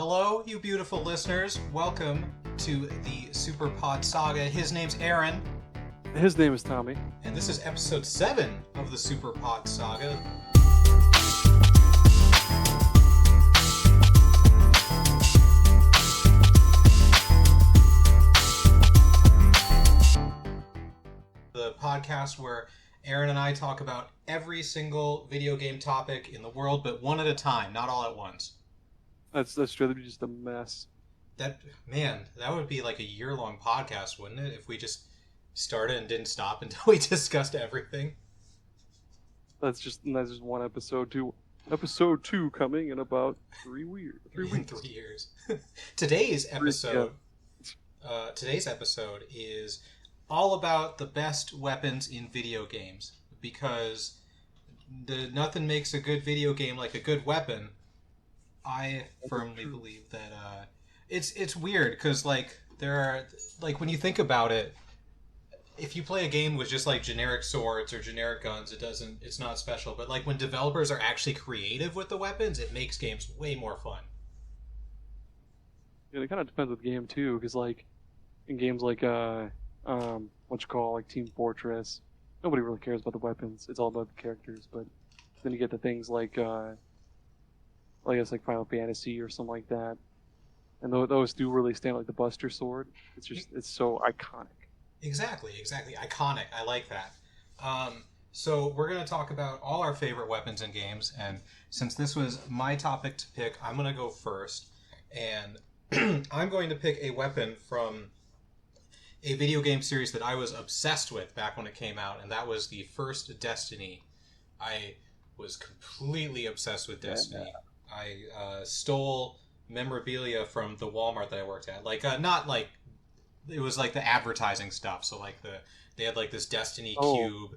Hello, you beautiful listeners. Welcome to the Super Pod Saga. His name's Aaron. His name is Tommy. And this is episode 7 of the Super Pod Saga. The podcast where Aaron and I talk about every single video game topic in the world, but one at a time, not all at once. That's true. That'd be just a mess. That would be like a year-long podcast, wouldn't it? If we just started and didn't stop until we discussed everything. That's just one episode. Episode 2 coming in about 3 weeks. In 3 years. Today's episode is all about the best weapons in video games, because nothing makes a good video game like a good weapon. I firmly believe that it's weird because there are when you think about it, if you play a game with just generic swords or generic guns, it's not special. But when developers are actually creative with the weapons, it makes games way more fun. Yeah, it kind of depends with the game too, because in games like Team Fortress, nobody really cares about the weapons. It's all about the characters. But then you get the things like Final Fantasy or something like that, and those do really stand, like the Buster Sword. It's so iconic. Exactly, iconic. I like that. So we're going to talk about all our favorite weapons in games, and since this was my topic to pick, I'm going to go first, and I'm going to pick a weapon from a video game series that I was obsessed with back when it came out, and that was the first Destiny. I was completely obsessed with Destiny. Yeah. I stole memorabilia from the Walmart that I worked at. It was the advertising stuff. So they had this Destiny cube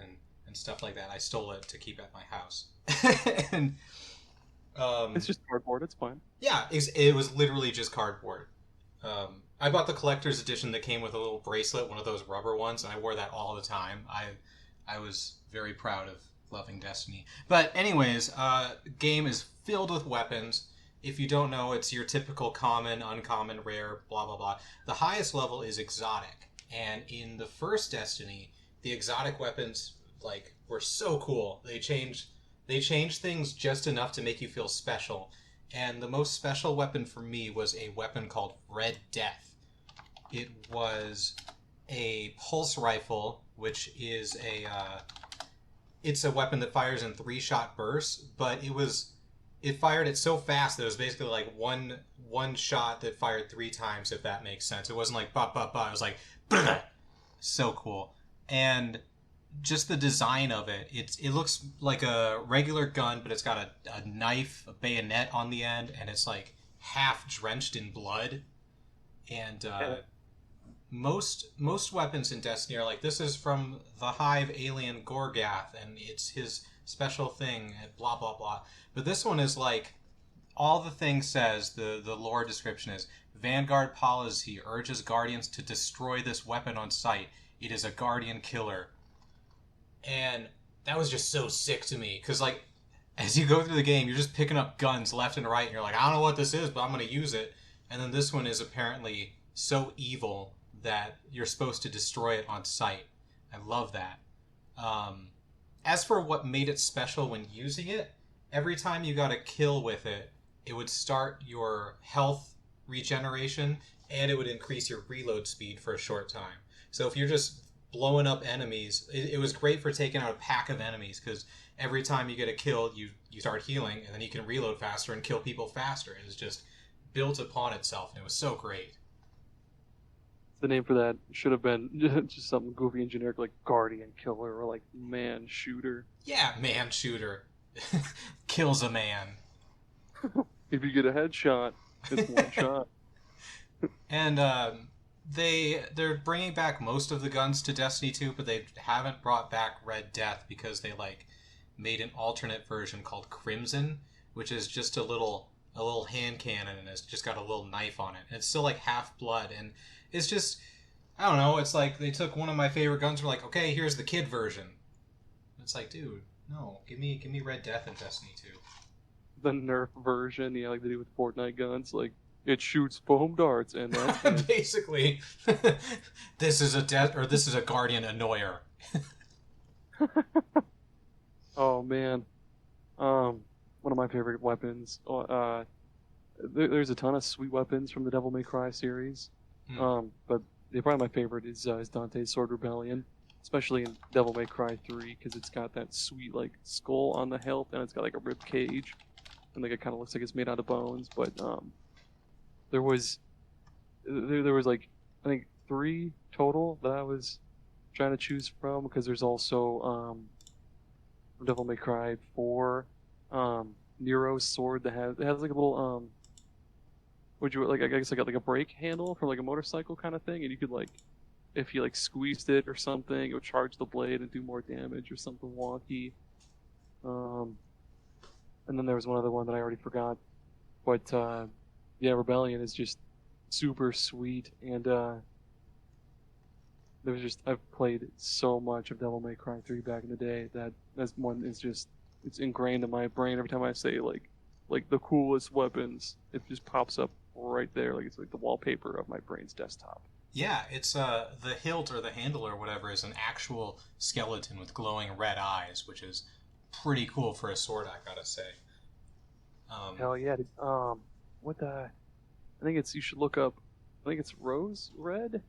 and stuff like that. I stole it to keep at my house. And it's just cardboard. It's fine. Yeah, it was literally just cardboard. I bought the collector's edition that came with a little bracelet, one of those rubber ones, and I wore that all the time. I was very proud of loving Destiny. But anyways, game is filled with weapons. If you don't know, it's your typical common, uncommon, rare, blah, blah, blah. The highest level is exotic. And in the first Destiny, the exotic weapons, were so cool. They changed things just enough to make you feel special. And the most special weapon for me was a weapon called Red Death. It was a pulse rifle, which is it's a weapon that fires in 3-shot bursts, but it fired it so fast that it was basically one shot that fired 3 times, if that makes sense. It wasn't ba ba ba. It was bleh. So cool. And just the design of it, it looks like a regular gun, but it's got a knife, a bayonet on the end, and it's half drenched in blood. And most weapons in Destiny are this is from the Hive alien Gorgath, and it's his special thing, and blah, blah, blah. But this one is all the thing says, the lore description is, Vanguard policy urges Guardians to destroy this weapon on sight. It is a Guardian killer. And that was just so sick to me, because as you go through the game, you're just picking up guns left and right, and you're I don't know what this is, but I'm going to use it. And then this one is apparently so evil that you're supposed to destroy it on sight. I love that. As for what made it special when using it, every time you got a kill with it, it would start your health regeneration, and it would increase your reload speed for a short time. So if you're just blowing up enemies, it was great for taking out a pack of enemies, because every time you get a kill, you start healing, and then you can reload faster and kill people faster. It was just built upon itself, and it was so great. The name for that should have been just something goofy and generic, like Guardian Killer or Man Shooter. Yeah, Man Shooter. Kills a man. If you get a headshot, it's one shot. And they're bringing back most of the guns to Destiny 2, but they haven't brought back Red Death because they made an alternate version called Crimson, which is just a little hand cannon, and it's just got a little knife on it. And it's still half blood, and it's just, I don't know, it's they took one of my favorite guns and were okay, here's the kid version. It's dude, no, give me Red Death in Destiny 2. the Nerf version, like they do with Fortnite guns, like it shoots foam darts, and that's basically this is a Guardian Annoyer. Oh man, one of my favorite weapons. There's a ton of sweet weapons from the Devil May Cry series, but probably my favorite is Dante's Sword Rebellion, especially in Devil May Cry 3, because it's got that sweet like skull on the hilt, and it's got like a rib cage, and like it kind of looks like it's made out of bones. But there was like I think 3 total that I was trying to choose from, because there's also Devil May Cry 4, Nero's sword that has like a little I guess I got like a brake handle from like a motorcycle kind of thing, and you could like, if you like squeezed it or something, it would charge the blade and do more damage or something wonky. And then there was one other one that I already forgot, but yeah, Rebellion is just super sweet, and I've played so much of Devil May Cry 3 back in the day that one is just, it's ingrained in my brain. Every time I say like the coolest weapons, it just pops up right there, like it's like the wallpaper of my brain's desktop. Yeah, it's the hilt or the handle or whatever is an actual skeleton with glowing red eyes, which is pretty cool for a sword, I gotta say. Hell yeah! What the? I think you should look up. I think it's rose red.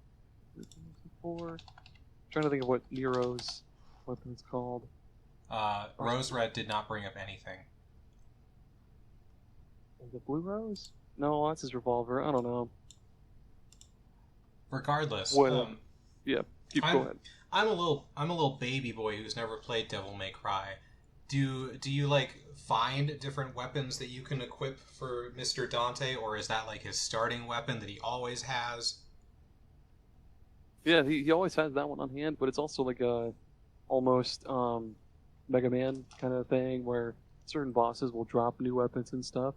Trying to think of what Nero's weapon is called. Rose red did not bring up anything. Is it blue rose? No, that's his revolver. I don't know. Regardless, yeah, keep going. I'm a little baby boy who's never played Devil May Cry. Do you like find different weapons that you can equip for Mr. Dante, or is that like his starting weapon that he always has? Yeah, he always has that one on hand, but it's also like a almost Mega Man kind of thing where certain bosses will drop new weapons and stuff.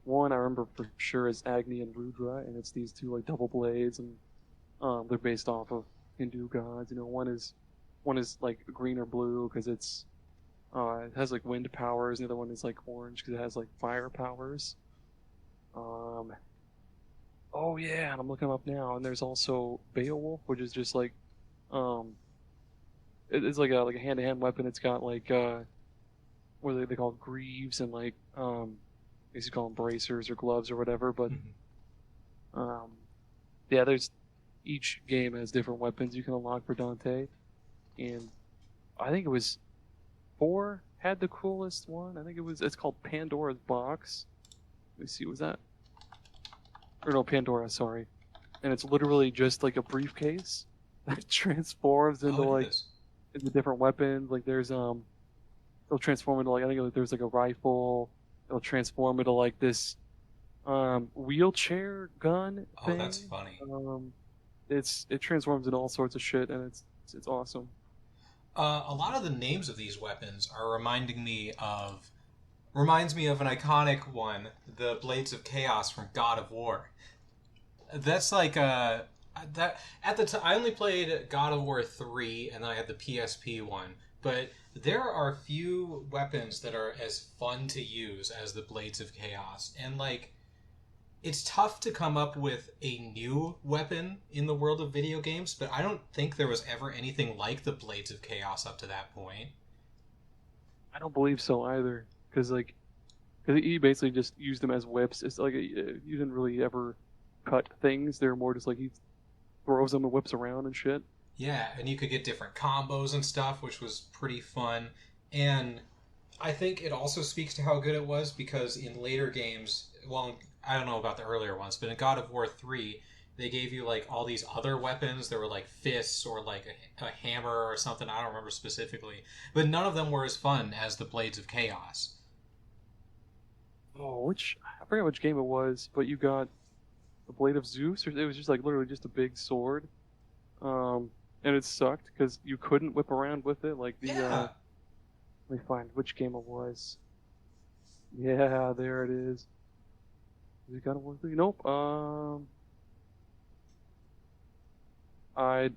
One I remember for sure is Agni and Rudra, and it's these 2 like double blades, and they're based off of Hindu gods. One is like green or blue because it has like wind powers, and the other one is like orange because it has like fire powers. Oh yeah, and I'm looking them up now, and there's also Beowulf, which is just like it's like a hand-to-hand weapon. It's got like what are they called, greaves, and like I guess you call them bracers or gloves or whatever. But yeah, there's each game has different weapons you can unlock for Dante, and I think it was 4 had the coolest one. I think it's called Pandora's Box. Let me see, was that? Or no, Pandora, sorry. And it's literally just like a briefcase that transforms into into different weapons. Like there's it'll transform into like, I think there's like a rifle. It'll transform into like this wheelchair gun thing. Oh, that's funny. It transforms into all sorts of shit, and it's awesome. A lot of the names of these weapons are reminds me of an iconic one, the Blades of Chaos from God of War. That's like that at the time I only played God of War 3, and then I had the PSP one, but there are few weapons that are as fun to use as the Blades of Chaos, and like it's tough to come up with a new weapon in the world of video games, but I don't think there was ever anything like the Blades of Chaos up to that point. I don't believe so either. Because he basically just used them as whips. It's like you didn't really ever cut things. They're more just like he throws them and whips around and shit. Yeah, and you could get different combos and stuff, which was pretty fun. And I think it also speaks to how good it was, because in later games, well, I don't know about the earlier ones, but in God of War 3, they gave you like all these other weapons. There were like fists or like a hammer or something. I don't remember specifically. But none of them were as fun as the Blades of Chaos. Oh, I forget which game it was, but you got the Blade of Zeus, or it was just like literally just a big sword, and it sucked because you couldn't whip around with it. Like let me find which game it was. Yeah, there it is. Is it God of War 3? Nope. I'm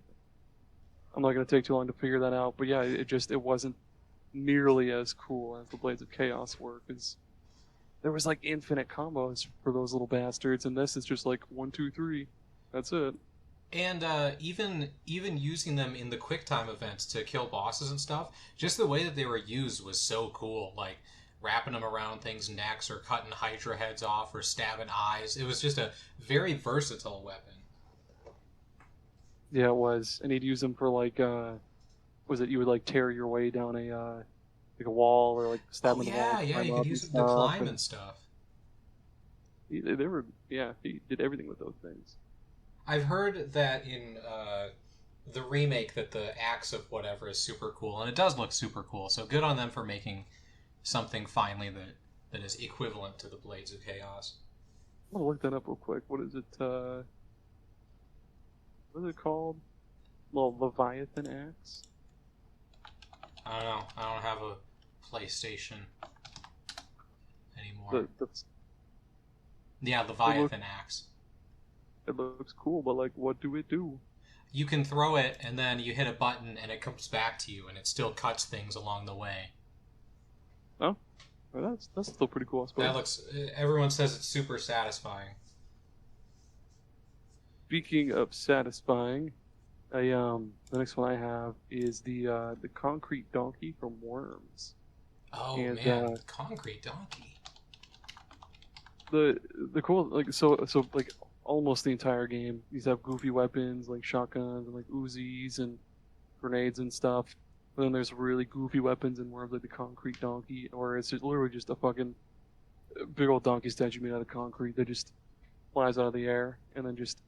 not gonna take too long to figure that out, but yeah, it wasn't nearly as cool as the Blades of Chaos were, because there was like infinite combos for those little bastards, and this is just like 1, 2, 3. That's it. And even using them in the QuickTime events to kill bosses and stuff, just the way that they were used was so cool. Like wrapping them around things' necks, or cutting Hydra heads off, or stabbing eyes. It was just a very versatile weapon. Yeah, it was, and he'd use them for like, was it you would like tear your way down a like a wall, or like stab in the wall? Yeah, you could use it to climb and stuff. They were, yeah, he did everything with those things. I've heard that in the remake that the axe of whatever is super cool, and it does look super cool. So good on them for making something finally that is equivalent to the Blades of Chaos. I'm gonna look that up real quick. What is it? What is it called? Well, Leviathan axe. I don't know. I don't have a PlayStation anymore. Yeah, Leviathan axe. It looks cool, but like, what do it do? You can throw it, and then you hit a button, and it comes back to you, and it still cuts things along the way. Oh, well, that's still pretty cool, I suppose. That looks. Everyone says it's super satisfying. Speaking of satisfying, the next one I have is the concrete donkey from Worms. Oh man, the concrete donkey. The cool, like, so like almost the entire game, these have goofy weapons like shotguns and like Uzis and grenades and stuff. But then there's really goofy weapons in Worms, like the concrete donkey, or it's just literally just a fucking big old donkey statue made out of concrete that just flies out of the air and then just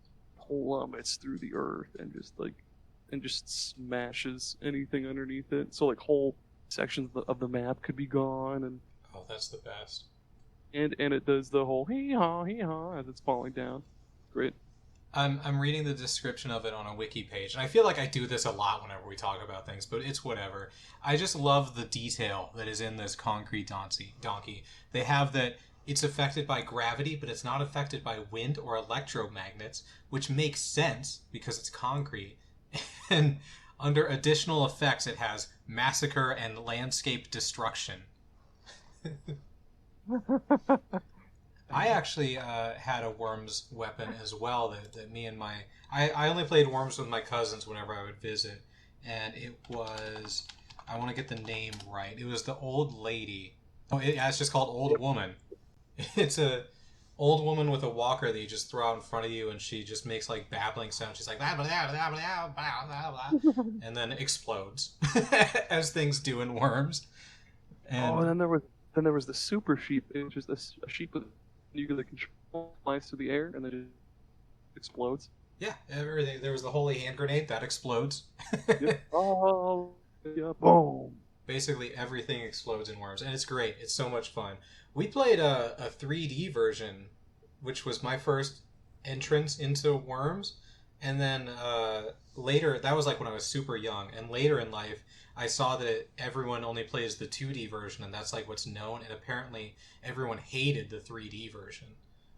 plummets through the earth and just smashes anything underneath it. So like whole sections of the map could be gone, and oh, that's the best. And it does the whole hee-haw as it's falling down. Great. I'm reading the description of it on a wiki page, and I feel like I do this a lot whenever we talk about things, but it's whatever. I just love the detail that is in this concrete donkey. They have that it's affected by gravity, but it's not affected by wind or electromagnets, which makes sense because it's concrete. And under additional effects, it has massacre and landscape destruction. I actually had a Worms weapon as well that me and my... I only played Worms with my cousins whenever I would visit, and it was... I want to get the name right. It was the old lady. Oh, it's just called Old Woman. It's a old woman with a walker that you just throw out in front of you, and she just makes like babbling sounds. She's like blah, blah, blah, blah, blah, blah, blah, and then explodes as things do in Worms. And then there was the super sheep. It was just a sheep with nuclear control, flies through the air, and then it explodes. Yeah, everything. There was the holy hand grenade that explodes. Yep. Oh, yeah, boom. Basically everything explodes in Worms, and it's great. It's so much fun. We played a 3D version, which was my first entrance into Worms, and then later, that was like when I was super young, and later in life, I saw that everyone only plays the 2D version, and that's like what's known, and apparently everyone hated the 3D version,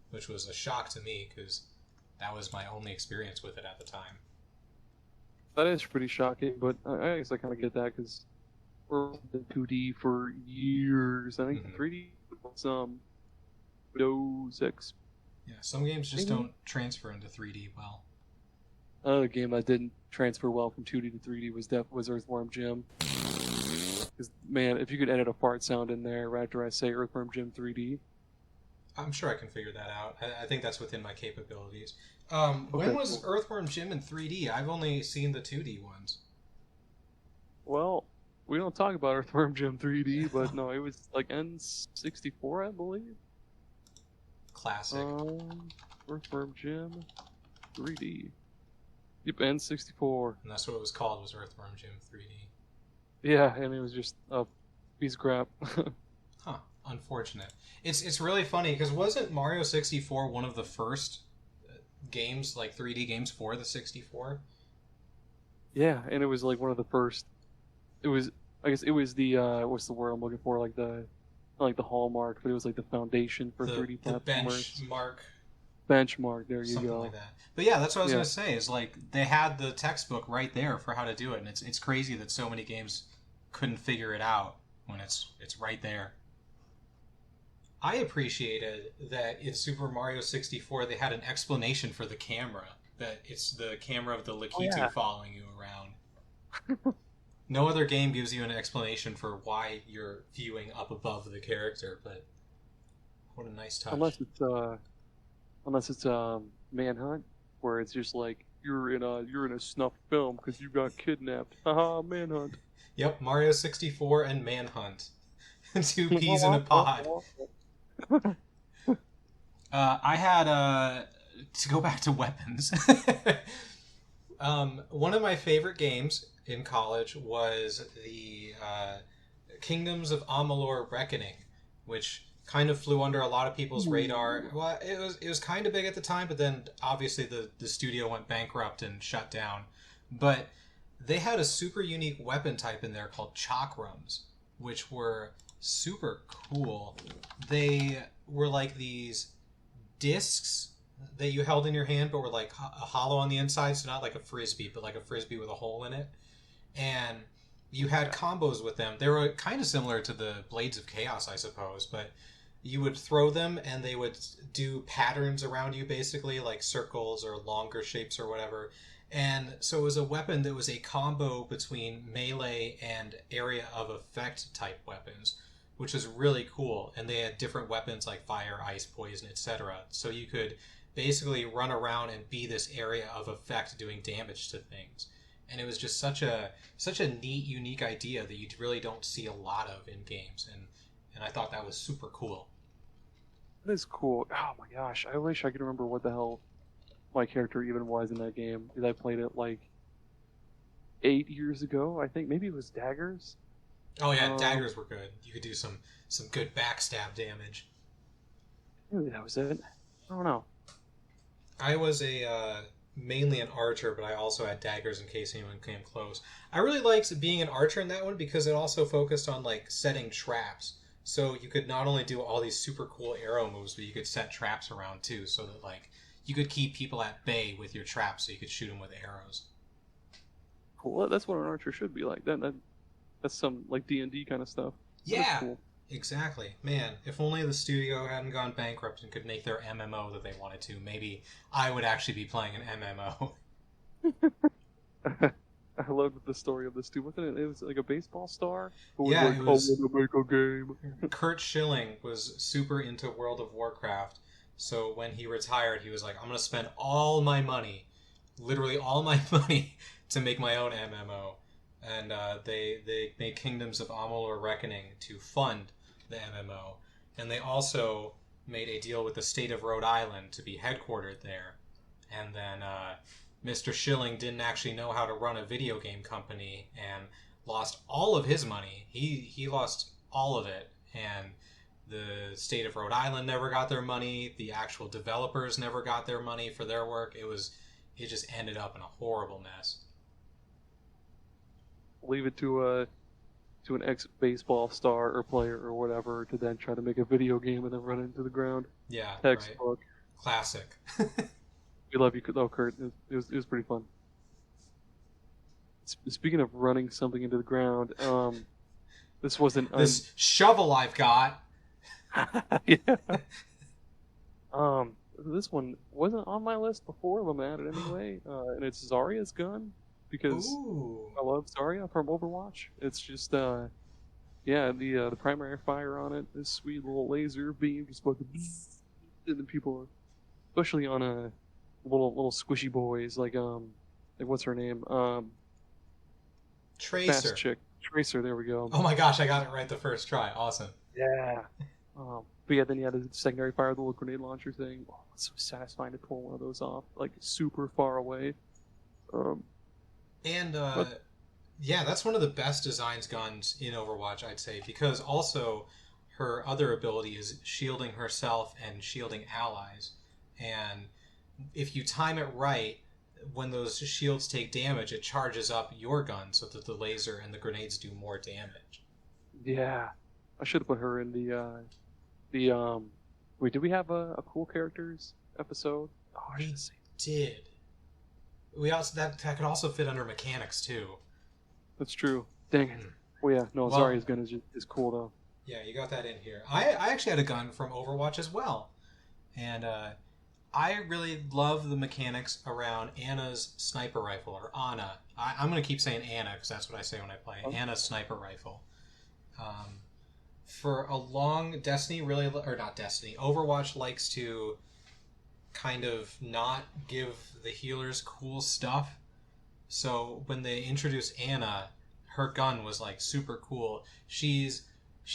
which was a shock to me, because that was my only experience with it at the time. That is pretty shocking, but I guess I kind of get that, because we're in 2D for years. I think 3D was Windows XP. Yeah, some games just don't transfer into 3D well. Another game that didn't transfer well from 2D to 3D was Earthworm Jim. Because, man, if you could edit a fart sound in there right after I say Earthworm Jim 3D. I'm sure I can figure that out. I think that's within my capabilities. When was Earthworm Jim in 3D? I've only seen the 2D ones. Well, we don't talk about Earthworm Jim 3D, but no, it was like N64, I believe. Classic. Earthworm Jim 3D. Yep, N64. And that's what it was called, was Earthworm Jim 3D. Yeah, and it was just a piece of crap. Huh. Unfortunate. It's really funny, because wasn't Mario 64 one of the first games, like 3D games for the 64? Yeah, and it was like one of the first... It was... I guess it was the... what's the word I'm looking for? Like the hallmark, but it was like the foundation for 3D platformers. The benchmark, there you something go. Like that. But yeah, that's what I was going to say, is like they had the textbook right there for how to do it, and it's crazy that so many games couldn't figure it out. when it's right there. I appreciated that in Super Mario 64 they had an explanation for the camera, that it's the camera of the Lakitu following you around. No other game gives you an explanation for why you're viewing up above the character, but what a nice touch. Unless it's Manhunt, where it's just like you're in a snuff film because you got kidnapped. Haha, Manhunt. Yep, Mario 64 and Manhunt. Two peas in a pod. I had to go back to weapons. One of my favorite games in college was the Kingdoms of Amalur Reckoning, which kind of flew under a lot of people's radar. Well, it was kind of big at the time, but then obviously the studio went bankrupt and shut down. But they had a super unique weapon type in there called Rums, which were super cool. They were like these discs that you held in your hand, but were like hollow on the inside, so not like a frisbee, but like a frisbee with a hole in it. And you had combos with them. They were kind of similar to the Blades of Chaos, I suppose, but you would throw them and they would do patterns around you, basically, like circles or longer shapes or whatever. And so it was a weapon that was a combo between melee and area of effect type weapons, which is really cool. And they had different weapons like fire, ice, poison, etc. So you could basically run around and be this area of effect doing damage to things. And it was just such a neat, unique idea that you really don't see a lot of in games. And I thought that was super cool. That is cool. Oh my gosh, I wish I could remember what the hell my character even was in that game. Because I played it like 8 years ago, I think. Maybe it was daggers. Oh yeah, daggers were good. You could do some good backstab damage. Maybe that was it. I don't know. I was mainly an archer, but I also had daggers in case anyone came close. I really liked being an archer in that one because it also focused on like setting traps. So you could not only do all these super cool arrow moves, but you could set traps around too, so that like you could keep people at bay with your traps, so you could shoot them with arrows. Cool. That's what an archer should be like. That's some like D&D kind of stuff. Yeah. Cool. Exactly. Man, if only the studio hadn't gone bankrupt and could make their MMO that they wanted to, maybe I would actually be playing an MMO. I loved the story of this dude. Wasn't it? It was like a baseball star? Yeah, it was. To make a game. Kurt Schilling was super into World of Warcraft, so when he retired, he was like, I'm going to spend all my money, literally all my money, to make my own MMO. And they made Kingdoms of Amalur Reckoning to fund the MMO. And they also made a deal with the state of Rhode Island to be headquartered there. And then Mr. Schilling didn't actually know how to run a video game company and lost all of his money. He lost all of it. And the state of Rhode Island never got their money. The actual developers never got their money for their work. It just ended up in a horrible mess. Leave it to an ex-baseball star or player or whatever to then try to make a video game and then run it into the ground. Yeah, textbook. Right. Classic. We love you, though, Kurt. It was pretty fun. Speaking of running something into the ground, this wasn't this shovel I've got. Yeah. This one wasn't on my list before, but I'm at it anyway. And it's Zarya's gun. Because I love Zarya from Overwatch. It's just, the primary fire on it, this sweet little laser beam, just fucking, and then people, especially on little squishy boys, like what's her name? Tracer. Fast chick. Tracer, there we go. Oh my gosh, I got it right the first try. Awesome. Yeah. But yeah, then you had the secondary fire, the little grenade launcher thing. Oh, it's so satisfying to pull one of those off, like super far away. And, yeah, that's one of the best designs guns in Overwatch, I'd say, because also her other ability is shielding herself and shielding allies. And if you time it right, when those shields take damage, it charges up your gun so that the laser and the grenades do more damage. Yeah. I should have put her in wait, did we have a cool characters episode? Oh, we did. We also that could also fit under mechanics too. That's true. Dang it. Oh yeah, no, Well, Zarya's gun is cool though. yeah, you got that in here. I actually had a gun from Overwatch as well, and I really love the mechanics around Anna's sniper rifle, or Anna. I'm going to keep saying Anna because that's what I say when I play. Oh. Anna's sniper rifle. For a long Destiny really, or not Destiny, Overwatch likes to kind of not give the healers cool stuff. So when they introduced Anna, her gun was like super cool. She's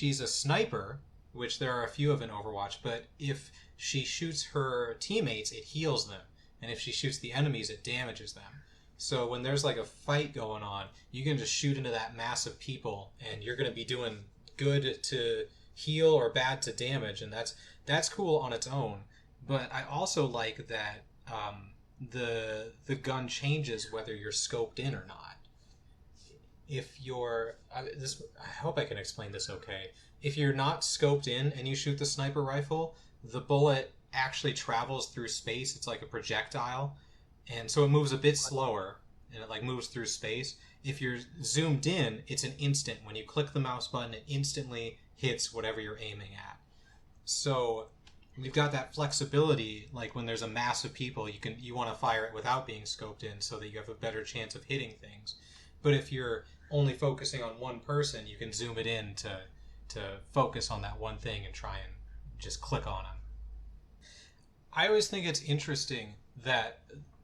a sniper, which there are a few of in Overwatch, but if she shoots her teammates, it heals them. And if she shoots the enemies, it damages them. So when there's like a fight going on, you can just shoot into that mass of people and you're going to be doing good to heal or bad to damage, and that's cool on its own. But I also like that the gun changes whether you're scoped in or not. If you're I hope I can explain this okay. If you're not scoped in and you shoot the sniper rifle, the bullet actually travels through space. It's like a projectile, and so it moves a bit slower, and it like moves through space. If you're zoomed in, it's an instant. When you click the mouse button, it instantly hits whatever you're aiming at. So we've got that flexibility. Like when there's a mass of people, you want to fire it without being scoped in, so that you have a better chance of hitting things. But if you're only focusing on one person, you can zoom it in to focus on that one thing and try and just click on them. I always think it's interesting that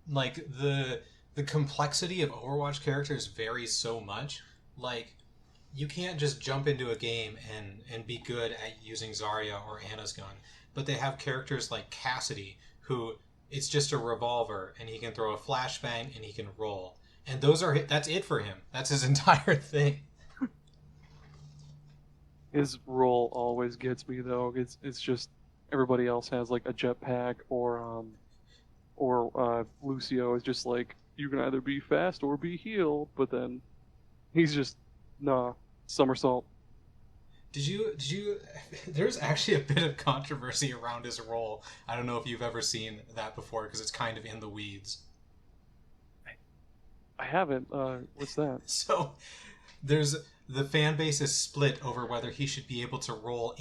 like the complexity of Overwatch characters varies so much. Like you can't just jump into a game and be good at using Zarya or Anna's gun. But they have characters like Cassidy, who it's just a revolver and he can throw a flashbang and he can roll. And that's it for him. That's his entire thing. His role always gets me though. It's just everybody else has like a jetpack or Lucio is just like you can either be fast or be healed, but then he's just somersault. Did you there's actually a bit of controversy around his role. I don't know if you've ever seen that before because it's kind of in the weeds. I haven't. What's that? So the fan base is split over whether he should be able to roll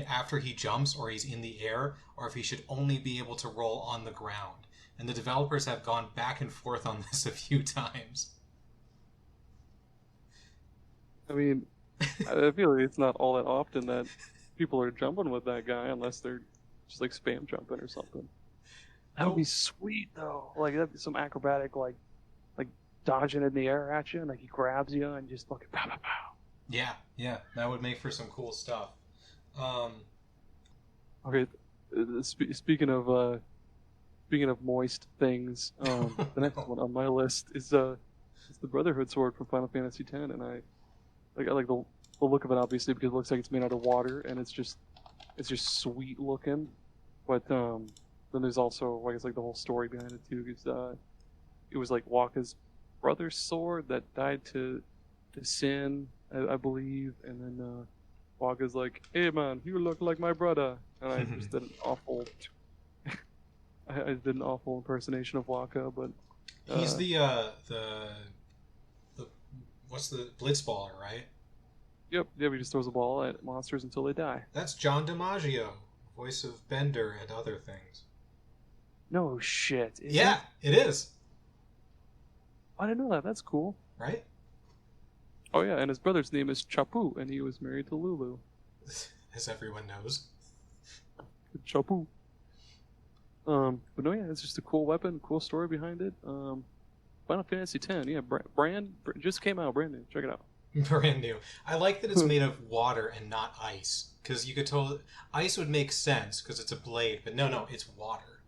after he jumps or he's in the air, or if he should only be able to roll on the ground. And the developers have gone back and forth on this a few times. I mean, I feel like it's not all that often that people are jumping with that guy unless they're just like spam jumping or something. That would be sweet though. Like that'd be some acrobatic like dodging in the air at you, and like he grabs you and just fucking pow pow pow. Yeah, that would make for some cool stuff. Okay, speaking of moist things, the next one on my list is the Brotherhood sword from Final Fantasy X, and I like the look of it obviously because it looks like it's made out of water and it's just sweet looking, but then there's also I guess like the whole story behind it too. Because it was like Wakka's brother's sword that died to sin, I believe, and then Wakka's like, "Hey man, you look like my brother," and I just did an awful, I did an awful impersonation of Wakka, but he's the what's the Blitzballer, right? Yep, he just throws a ball at monsters until they die. That's John DiMaggio, voice of Bender and other things. No shit. It is. I didn't know that. That's cool. Right? Oh yeah, and his brother's name is Chapu, and he was married to Lulu. As everyone knows. Chapu. But no, yeah, it's just a cool weapon, cool story behind it. Final Fantasy X, yeah, brand just came out, brand new. Check it out. Brand new. I like that it's made of water and not ice, because you could totally ice would make sense because it's a blade, but no, it's water.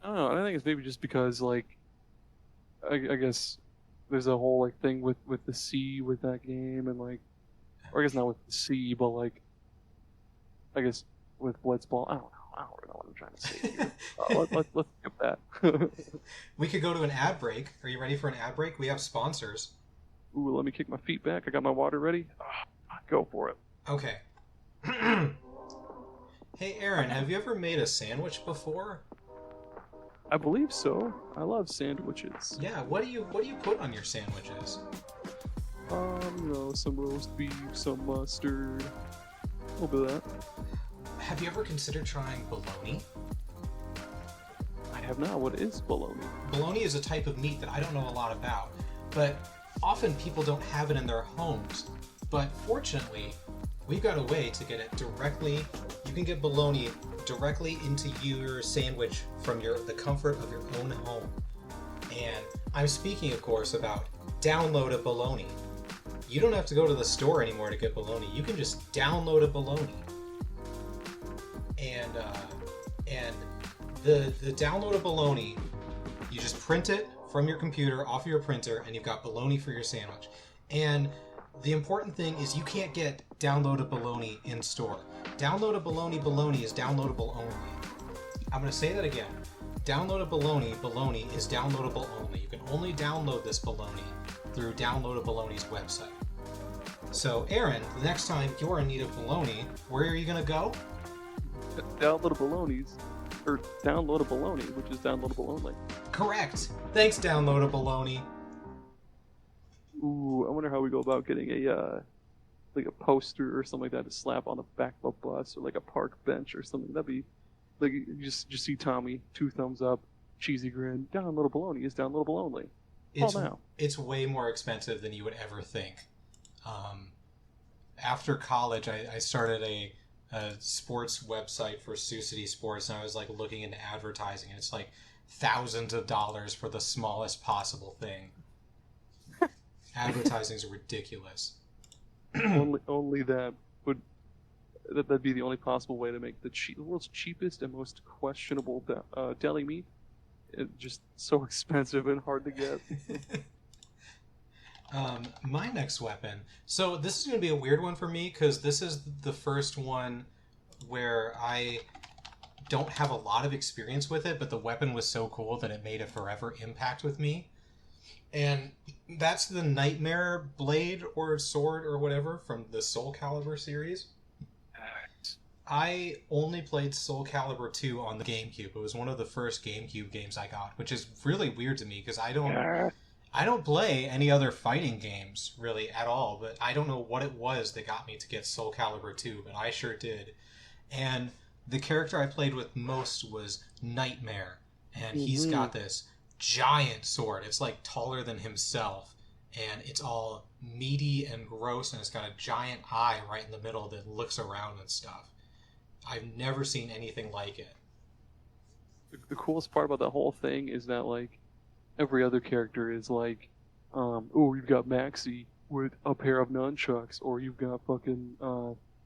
I don't know. I think it's maybe just because like. I guess there's a whole like thing with the sea with that game, and like, or I guess not with the sea, but like, I guess with Blitzball. I don't really know what I'm trying to say here. Let's skip that. We could go to an ad break. Are you ready for an ad break? We have sponsors. Ooh, let me kick my feet back. I got my water ready. Go for it. Okay. Hey Aaron, have you ever made a sandwich before? I believe so. I love sandwiches. Yeah, what do you put on your sandwiches? Some roast beef, some mustard, a little bit of that. Have you ever considered trying bologna? I have not. What is bologna? Bologna is a type of meat that I don't know a lot about, but often people don't have it in their homes. But fortunately, we've got a way to get it directly. You can get bologna directly into your sandwich from the comfort of your own home. And I'm speaking, of course, about Download a Bologna. You don't have to go to the store anymore to get bologna. You can just download a bologna. And the Download a Bologna, you just print it from your computer off your printer, and you've got bologna for your sandwich. And the important thing is you can't get Download a Bologna in store. Download a Bologna is downloadable only. I'm going to say that again. Download a Bologna is downloadable only. You can only download this bologna through Download a Bologna's website. So, Aaron, the next time you're in need of bologna, where are you going to go? Download a Bologna's, or Download a Bologna, which is downloadable only. Correct. Thanks, Download a Bologna. Ooh, I wonder how we go about getting a poster or something like that to slap on the back of a bus or like a park bench or something. That'd be like you just see Tommy, 2 thumbs up, cheesy grin. Download a Bologna is downloadable only. It's way more expensive than you would ever think. After college, I started a sports website for Sioux City Sports, and I was like looking into advertising, and it's like thousands of dollars for the smallest possible thing. Advertising is ridiculous. only that'd be the only possible way to make the world's cheapest and most questionable deli meat. It's just so expensive and hard to get. My next weapon. So this is going to be a weird one for me because this is the first one where I don't have a lot of experience with it, but the weapon was so cool that it made a forever impact with me. And that's the Nightmare blade or sword or whatever from the Soul Calibur series. I only played Soul Calibur 2 on the GameCube. It was one of the first GameCube games I got, which is really weird to me because I don't play any other fighting games really at all, but I don't know what it was that got me to get Soul Calibur 2, but I sure did. And the character I played with most was Nightmare, and he's got this giant sword. It's like taller than himself, and it's all meaty and gross, and it's got a giant eye right in the middle that looks around and stuff. I've never seen anything like it. The coolest part about the whole thing is that, like, every other character is like, you've got Maxie with a pair of nunchucks, or you've got fucking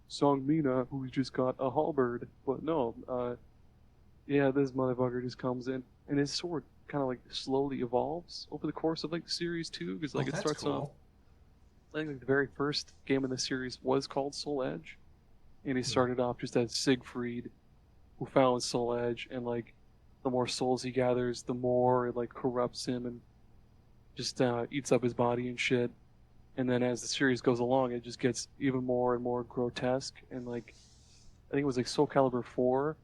Song Mina who's just got a halberd. But no, this motherfucker just comes in, and his sword kind of like slowly evolves over the course of like the series too, because like it starts off. I think like the very first game in the series was called Soul Edge, and he started off just as Siegfried, who found Soul Edge, and like the more souls he gathers, the more it like corrupts him and just eats up his body and shit. And then as the series goes along, it just gets even more and more grotesque. And like, I think it was like Soul Calibur 4,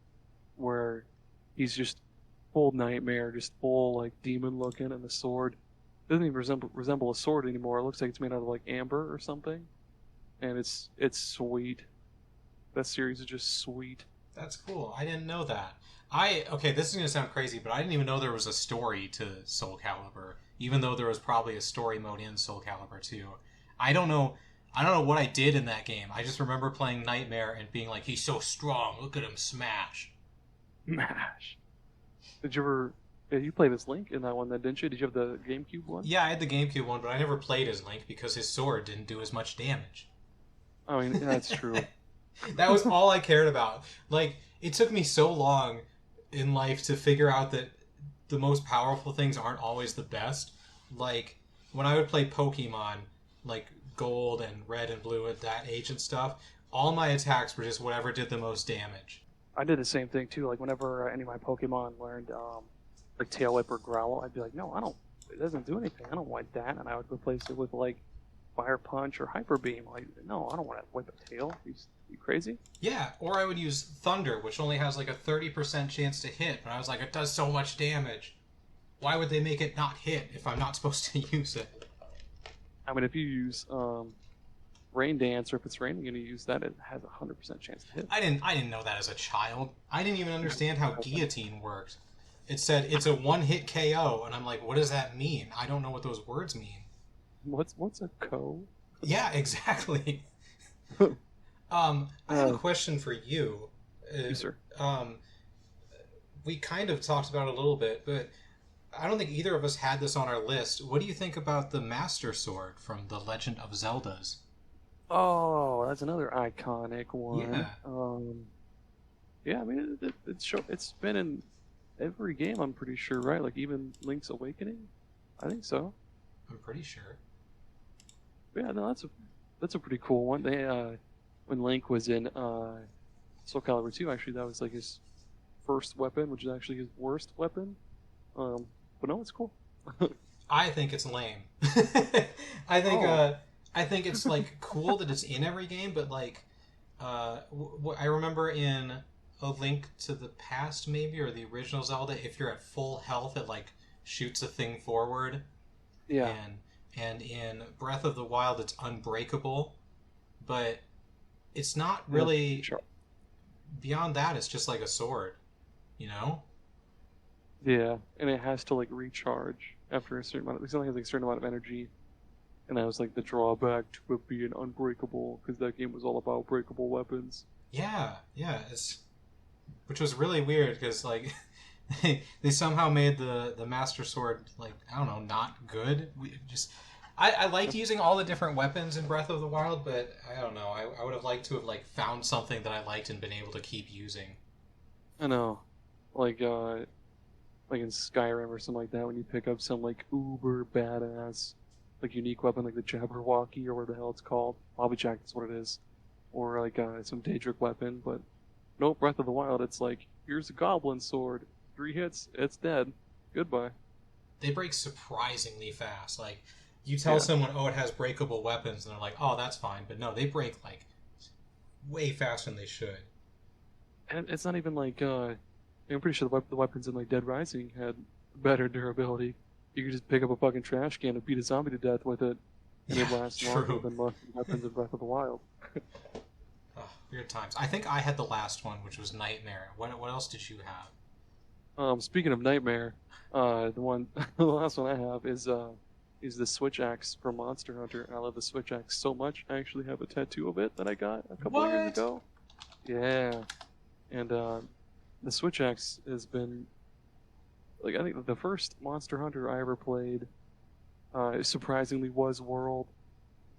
where he's just full Nightmare, just full like demon looking, and the sword doesn't even resemble a sword anymore. It looks like it's made out of like amber or something, and it's sweet. That series is just sweet. That's cool. I didn't know that. This is going to sound crazy, but I didn't even know there was a story to Soul Calibur, even though there was probably a story mode in Soul Calibur 2. I don't know what I did in that game. I just remember playing Nightmare and being like, he's so strong, look at him smash. Smash. Did you ever... Yeah, you played as Link in that one then, didn't you? Did you have the GameCube one? Yeah, I had the GameCube one, but I never played as Link because his sword didn't do as much damage. I mean, that's true. That was all I cared about. Like, it took me so long in life to figure out that the most powerful things aren't always the best. Like, when I would play Pokemon, like Gold and Red and Blue at that age and stuff, all my attacks were just whatever did the most damage. I did the same thing, too. Like, whenever any of my Pokemon learned, like, Tail Whip or Growl, I'd be like, no, it doesn't do anything. I don't want that. And I would replace it with, like, Fire Punch or Hyper Beam. Like, no, I don't want to whip a tail. You crazy? Yeah, or I would use Thunder, which only has like a 30% chance to hit, but I was like, it does so much damage. Why would they make it not hit if I'm not supposed to use it? I mean, if you use Rain Dance, or if it's raining and you use that, it has a 100% chance to hit. I didn't know that as a child. I didn't even understand how guillotine worked. It said it's a one-hit KO, and I'm like, what does that mean? I don't know what those words mean. What's a KO? Yeah, exactly. I have a question for you. Yes, sir. We kind of talked about it a little bit, but I don't think either of us had this on our list. What do you think about the Master Sword from The Legend of Zelda's? Oh, that's another iconic one. Yeah. Yeah, I mean, it's been in every game, I'm pretty sure, right? Like, even Link's Awakening? I think so. I'm pretty sure. Yeah, no, that's a pretty cool one. They, when Link was in Soul Calibur 2, actually, that was, like, his first weapon, which is actually his worst weapon. But no, it's cool. I think it's lame. I think it's like cool that it's in every game, but like I remember in A Link to the Past, maybe, or the original Zelda, if you're at full health, it like shoots a thing forward. Yeah. And in Breath of the Wild, it's unbreakable, but it's not really. Sure. Beyond that, it's just like a sword, you know? Yeah, and it has to like recharge after a certain amount. It only has like a certain amount of energy, and that was like the drawback to it being unbreakable, because that game was all about breakable weapons. Yeah, which was really weird because like they somehow made the Master Sword like I don't know not good. I liked using all the different weapons in Breath of the Wild, but I don't know. I would have liked to have like found something that I liked and been able to keep using. I know, like in Skyrim or something like that, when you pick up some like uber badass, like unique weapon like the Jabberwocky or whatever the hell it's called, Jack is what it is, or like some Daedric weapon. But no, Breath of the Wild, it's like here's a goblin sword, 3 hits, it's dead, goodbye. They break surprisingly fast. Like you tell someone, oh, it has breakable weapons, and they're like, oh, that's fine. But no, they break like way faster than they should. And it's not even like I'm pretty sure the weapons in like Dead Rising had better durability. You could just pick up a fucking trash can and beat a zombie to death with it, and it lasts longer than most weapons in Breath of the Wild. Oh, weird times. I think I had the last one, which was Nightmare. What else did you have? Speaking of Nightmare, the last one I have is the Switch Axe from Monster Hunter. I love the Switch Axe so much. I actually have a tattoo of it that I got a couple of years ago. Yeah, and the Switch Axe has been, like, I think the first Monster Hunter I ever played, surprisingly was World,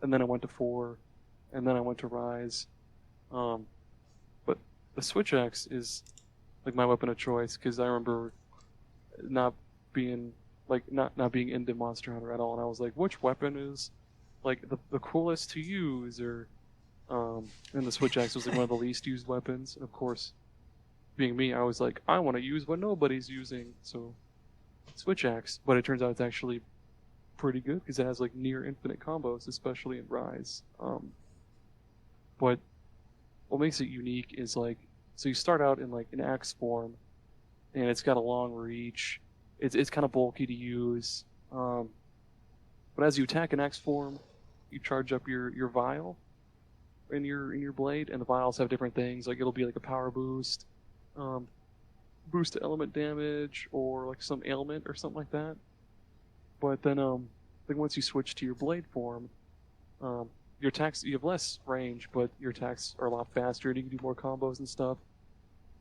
and then I went to 4, and then I went to Rise. But the Switch Axe is, like, my weapon of choice, because I remember not being into Monster Hunter at all, and I was like, which weapon is, like, the coolest to use, or, and the Switch Axe was, like, one of the least used weapons, and of course, being me, I was like, I want to use what nobody's using, so Switch Axe. But it turns out it's actually pretty good because it has like near infinite combos, especially in Rise. But what makes it unique is like, so you start out in like an axe form, and it's got a long reach. It's kind of bulky to use, but as you attack an axe form, you charge up your vial in your blade, and the vials have different things. Like it'll be like a power boost. Boost to element damage, or like some ailment or something like that. But then, like once you switch to your blade form, your attacks, you have less range, but your attacks are a lot faster, and you can do more combos and stuff.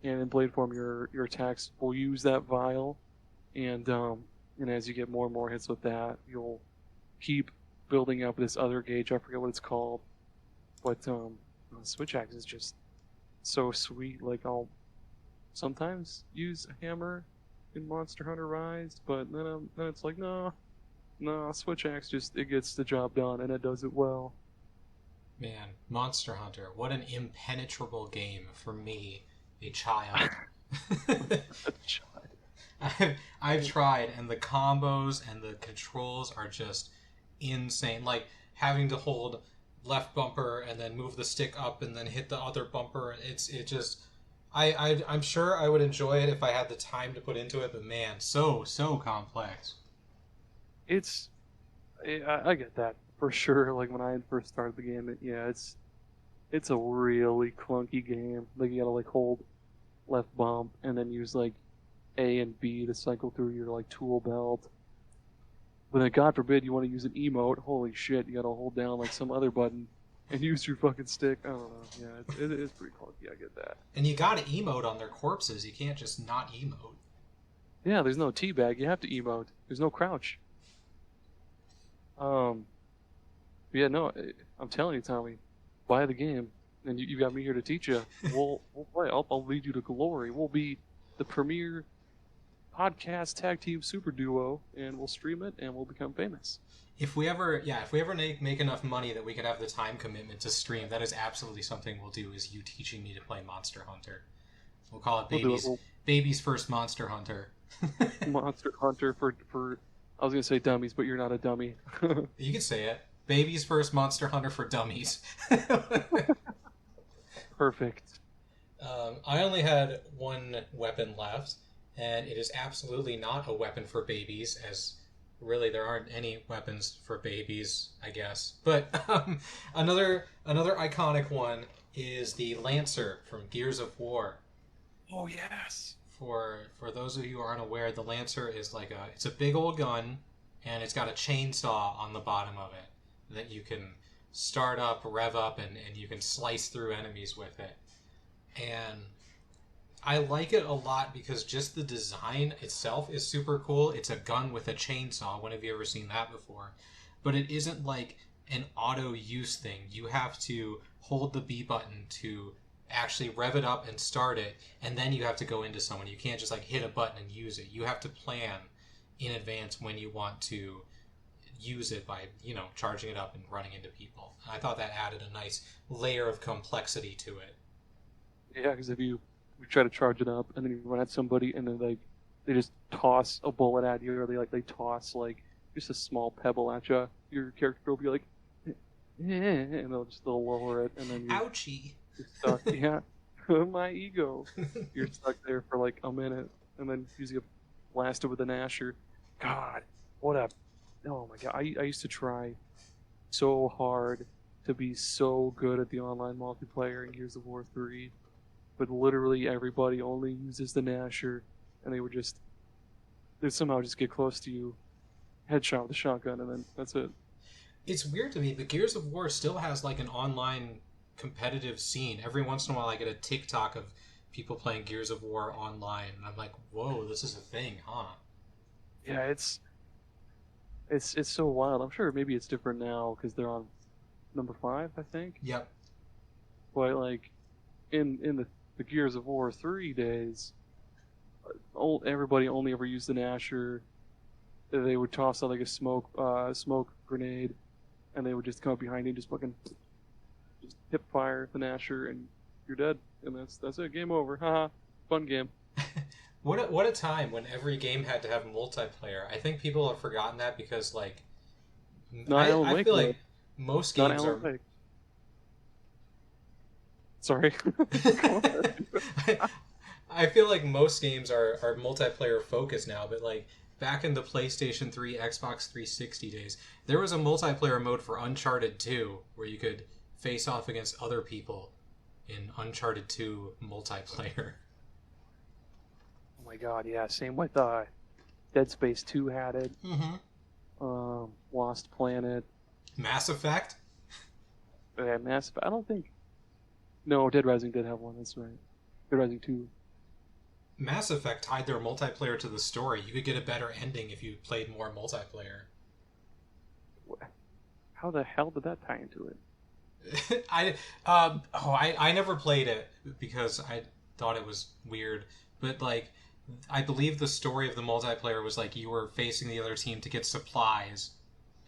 And in blade form, your attacks will use that vial, and as you get more and more hits with that, you'll keep building up this other gauge. I forget what it's called, but Switch Axe is just so sweet. Like I'll sometimes use a hammer in Monster Hunter Rise, but then it's like, no, Switch Axe it gets the job done, and it does it well. Man, Monster Hunter, what an impenetrable game for me, a child. I've tried, and the combos and the controls are just insane. Like having to hold left bumper and then move the stick up and then hit the other bumper. I'm sure I would enjoy it if I had the time to put into it, but man, so complex. I get that. for sure. Like when I first started the game, it's a really clunky game. Like you gotta like hold left bump and then use like A and B to cycle through your like tool belt. But then God forbid you want to use an emote. Holy shit, you gotta hold down like some other button and use your fucking stick. I don't know. Yeah, it is pretty clunky. I get that. And you gotta emote on their corpses. You can't just not emote. Yeah, there's no teabag. You have to emote. There's no crouch. But yeah, no, I'm telling you, Tommy, buy the game, and you got me here to teach you. We'll play. I'll lead you to glory. We'll be the premier podcast tag team super duo, and we'll stream it, and we'll become famous. If we ever make enough money that we could have the time commitment to stream, that is absolutely something we'll do. Is you teaching me to play Monster Hunter? We'll call it baby's first Monster Hunter. Monster Hunter for I was gonna say dummies, but you're not a dummy. You can say it. Baby's first Monster Hunter for dummies. Perfect. I only had one weapon left, and it is absolutely not a weapon for babies, as really there aren't any weapons for babies, I guess. But another iconic one is the Lancer from Gears of War. Oh yes. For those of you who aren't aware, the Lancer is it's a big old gun, and it's got a chainsaw on the bottom of it that you can start up, rev up, and you can slice through enemies with it. And I like it a lot because just the design itself is super cool. It's a gun with a chainsaw. When have you ever seen that before? But it isn't like an auto use thing. You have to hold the B button to actually rev it up and start it, and then you have to go into someone. You can't just hit a button and use it. You have to plan in advance when you want to use it by charging it up and running into people. And I thought that added a nice layer of complexity to it. Yeah, because if you try to charge it up and then you run at somebody and then they just toss a bullet at you, or they toss just a small pebble at you, your character will be like, and they'll lower it, and then ouchie. You're stuck. Yeah, my ego. You're stuck there for a minute, and then you get blasted with an Asher. God, oh my God! I used to try so hard to be so good at the online multiplayer in Gears of War 3, but literally everybody only uses the Nasher, and they'd somehow just get close to you, headshot with a shotgun, and then that's it. It's weird to me, but Gears of War still has an online competitive scene. Every once in a while I get a TikTok of people playing Gears of War online, and I'm like, whoa, this is a thing, huh? Yeah, it's so wild. I'm sure maybe it's different now because they're on number 5, I think. Yep. But in the Gears of War 3 days, everybody only ever used the Nasher. They would toss out a smoke grenade, and they would just come up behind you and just hip fire the Nasher, and you're dead. And that's it. Game over. Haha. Fun game. What a time when every game had to have multiplayer. I think people have forgotten that because I feel like most games are. Sorry. I feel like most games are multiplayer focused now, but back in the PlayStation 3, Xbox 360 days, there was a multiplayer mode for Uncharted 2 where you could face off against other people in Uncharted 2 multiplayer. Oh my God, yeah. Same with Dead Space 2 had it. Mm-hmm. Lost Planet. Mass Effect? Yeah, Mass Effect. I don't think... No, Dead Rising did have one, that's right. Dead Rising 2. Mass Effect tied their multiplayer to the story. You could get a better ending if you played more multiplayer. How the hell did that tie into it? I never played it because I thought it was weird. But I believe the story of the multiplayer was you were facing the other team to get supplies,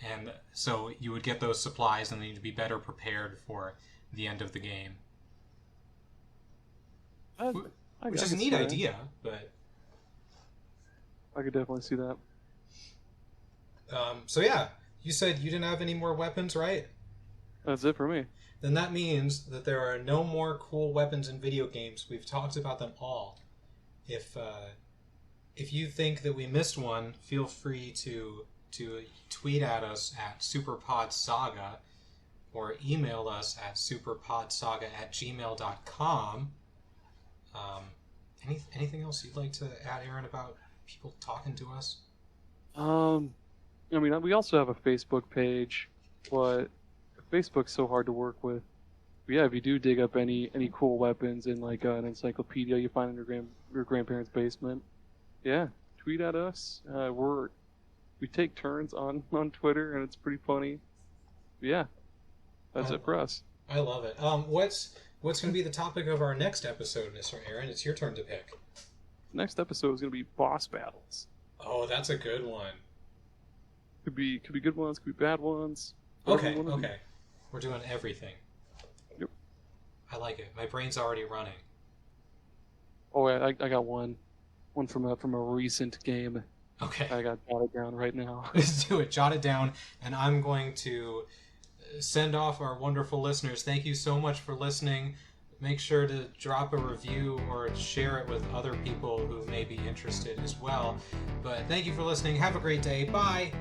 and so you would get those supplies and then you'd be better prepared for the end of the game. Which is a neat idea, but I could definitely see that. So yeah, you said you didn't have any more weapons, right? That's it for me. Then that means that there are no more cool weapons in video games. We've talked about them all. If you think that we missed one, feel free to to tweet at us at Super Pod Saga or email us at superpodsaga@gmail.com. Anything else you'd like to add, Aaron, about people talking to us? I mean, we also have a Facebook page, but Facebook's so hard to work with. But yeah, if you do dig up any cool weapons in like an encyclopedia you find in your grandparents' basement, yeah, tweet at us. We take turns on Twitter, and it's pretty funny. But yeah, that's it for us. I love it. What's going to be the topic of our next episode, Mr. Aaron? It's your turn to pick. Next episode is going to be boss battles. Oh, that's a good one. Could be good ones, could be bad ones. Okay. We're doing everything. Yep. I like it. My brain's already running. Oh, I got one from a recent game. Okay. I got jotted down right now. Let's do it. Jot it down, and I'm going to send off our wonderful listeners. Thank you so much for listening. Make sure to drop a review or share it with other people who may be interested as well. But thank you for listening. Have a great day. Bye.